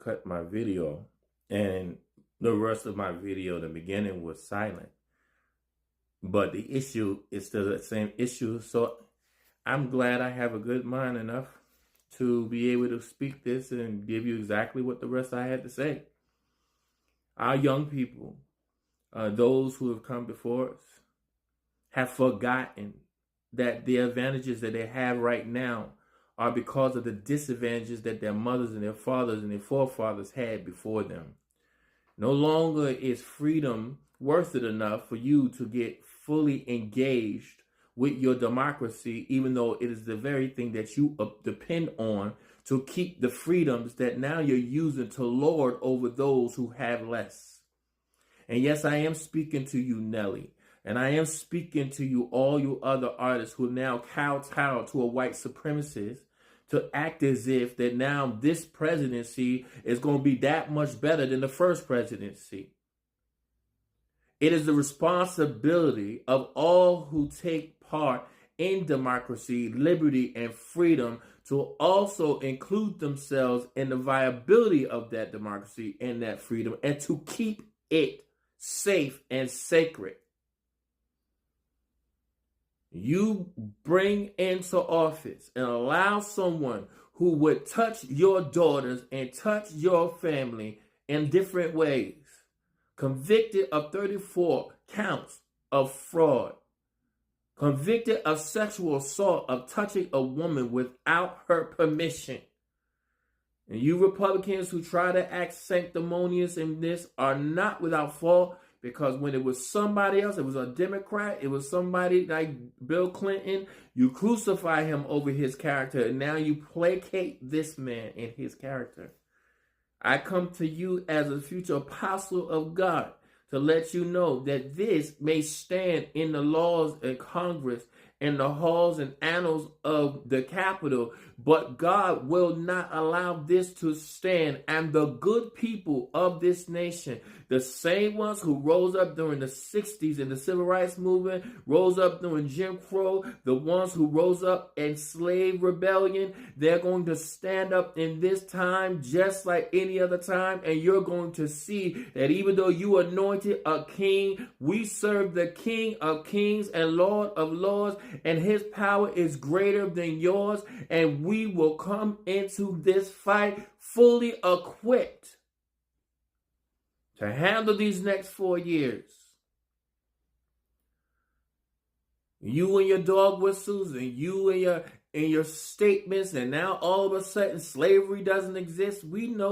cut my video, and the rest of my video, the beginning was silent. But the issue is still the same issue. So I'm glad I have a good mind enough to be able to speak this and give you exactly what the rest I had to say. Our young people, those who have come before us, have forgotten that the advantages that they have right now are because of the disadvantages that their mothers and their fathers and their forefathers had before them. No longer is freedom worth it enough for you to get fully engaged with your democracy, even though it is the very thing that you depend on to keep the freedoms that now you're using to lord over those who have less. And yes, I am speaking to you, Nelly. And I am speaking to you, all you other artists who now kowtow to a white supremacist to act as if that now this presidency is going to be that much better than the first presidency. It is the responsibility of all who take part in democracy, liberty, and freedom to also include themselves in the viability of that democracy and that freedom, and to keep it safe and sacred. You bring into office and allow someone who would touch your daughters and touch your family in different ways, convicted of 34 counts of fraud, convicted of sexual assault of touching a woman without her permission. And you Republicans who try to act sanctimonious in this are not without fault, because when it was somebody else, it was a Democrat, it was somebody like Bill Clinton, you crucify him over his character, and now you placate this man in his character. I come to you as a future apostle of God to let you know that this may stand in the laws in Congress, in the halls and annals of the Capitol, but God will not allow this to stand. And the good people of this nation, the same ones who rose up during the 60s in the Civil Rights Movement, rose up during Jim Crow, the ones who rose up in slave rebellion, they're going to stand up in this time just like any other time. And you're going to see that even though you anointed a king, we serve the King of Kings and Lord of Lords, and his power is greater than yours. And we will come into this fight fully equipped to handle these next 4 years. You and your dog whistles, and you and your statements, and now all of a sudden slavery doesn't exist. We know